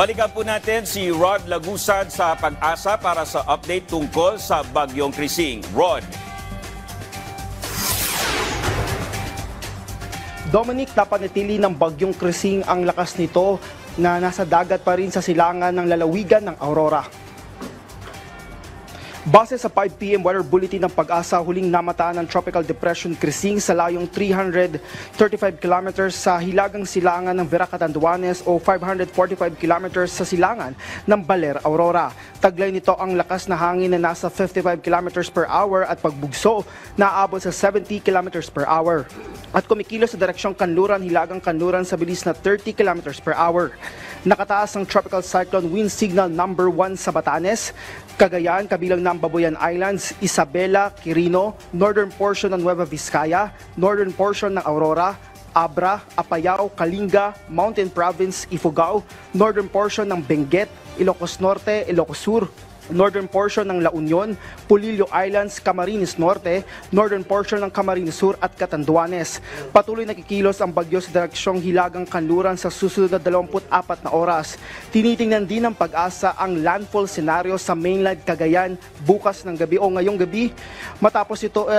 Balikan po natin si Rod Lagusan sa Pag-asa para sa update tungkol sa Bagyong Krising. Rod. Dominic, napanatili ng Bagyong Krising ang lakas nito na nasa dagat pa rin sa silangan ng lalawigan ng Aurora. Base sa 5 p.m. weather bulletin ng Pag-asa, huling namataan ng Tropical Depression Krising sa layong 335 kilometers sa hilagang silangan ng Vera Catanduanes o 545 kilometers sa silangan ng Baler, Aurora. Taglay nito ang lakas na hangin na nasa 55 kilometers per hour at pagbugso na aabot sa 70 kilometers per hour. At kumikilos sa direksyong kanluran, hilagang kanluran sa bilis na 30 kilometers per hour. Nakataas ang Tropical Cyclone Wind Signal number 1 sa Batanes, Cagayan, kabilang ng Babuyan Islands, Isabela, Quirino, northern portion ng Nueva Vizcaya, northern portion ng Aurora, Abra, Apayao, Kalinga, Mountain Province, Ifugao, northern portion ng Benguet, Ilocos Norte, Ilocos Sur, northern portion ng La Union, Pulilio Islands, Camarines Norte, northern portion ng Camarines Sur at Catanduanes. Patuloy na kikilos ang bagyo sa direksyong hilagang kanluran sa susunod na 24 na oras. Tinitingnan din ng Pag-asa ang landfall scenario sa mainland Cagayan bukas ng gabi o ngayong gabi. Matapos ito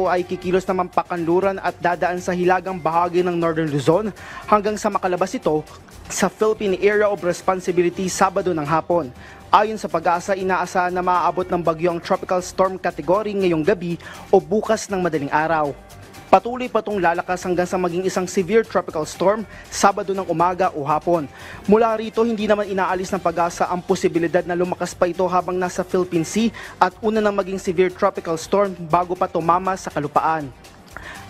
ay kikilos naman pakanluran at dadaan sa hilagang bahagi ng Northern Luzon hanggang sa makalabas ito sa Philippine Area of Responsibility Sabado ng hapon. Ayon sa Pag-asa, inaasahan na maaabot ng bagyo ang tropical storm category ngayong gabi o bukas ng madaling araw. Patuloy pa itong lalakas hanggang sa maging isang severe tropical storm Sabado ng umaga o hapon. Mula rito, hindi naman inaalis ng Pag-asa ang posibilidad na lumakas pa ito habang nasa Philippine Sea at una nang maging severe tropical storm bago pa tumama sa kalupaan.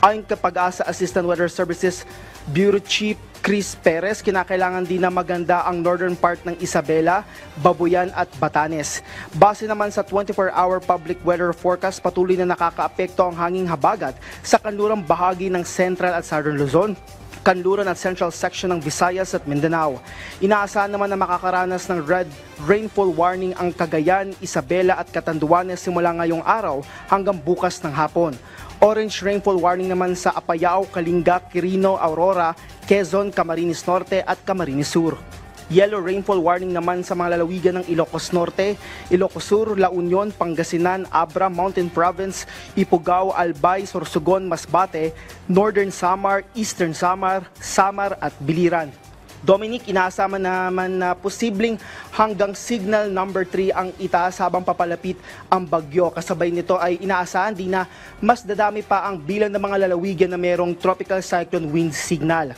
Ayon kay Pag-asa Assistant Weather Services Bureau Chief Chris Perez, kinakailangan din na maganda ang northern part ng Isabela, Babuyan at Batanes. Base naman sa 24-hour public weather forecast, patuloy na nakakaapekto ang hanging habagat sa kanlurang bahagi ng Central at Southern Luzon, kanluran at central section ng Visayas at Mindanao. Inaasahan naman na makakaranas ng red rainfall warning ang Cagayan, Isabela at Catanduanes simula ngayong araw hanggang bukas ng hapon. Orange rainfall warning naman sa Apayao, Kalinga, Quirino, Aurora, Quezon, Camarines Norte at Camarines Sur. Yellow rainfall warning naman sa mga lalawigan ng Ilocos Norte, Ilocos Sur, La Union, Pangasinan, Abra, Mountain Province, Ifugao, Albay, Sorsogon, Masbate, Northern Samar, Eastern Samar, Samar at Biliran. Dominic, inaasama naman na posibleng hanggang signal number 3 ang itaas habang papalapit ang bagyo. Kasabay nito ay inaasahan din na mas dadami pa ang bilang ng mga lalawigan na mayroong tropical cyclone wind signal.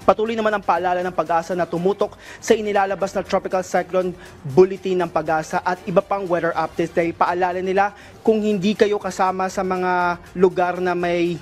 Patuloy naman ang paalala ng Pag-asa na tumutok sa inilalabas na tropical cyclone bulletin ng Pag-asa at iba pang weather updates. Dahil paalala nila kung hindi kayo kasama sa mga lugar na may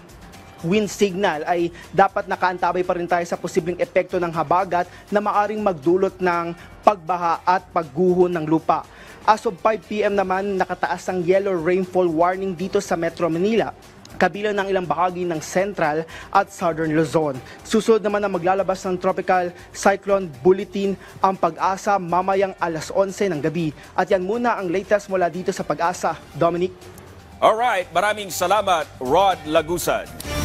wind signal ay dapat nakaantabay pa rin tayo sa posibleng epekto ng habagat na maaring magdulot ng pagbaha at pagguho ng lupa. As of 5 p.m. naman, nakataas ang yellow rainfall warning dito sa Metro Manila, kabilang ng ilang bahagi ng Central at Southern Luzon. Susunod naman na maglalabas ng Tropical Cyclone Bulletin ang Pag-asa mamayang alas 11 ng gabi. At yan muna ang latest mula dito sa Pag-asa. Dominic? Alright, maraming salamat, Rod Lagusan.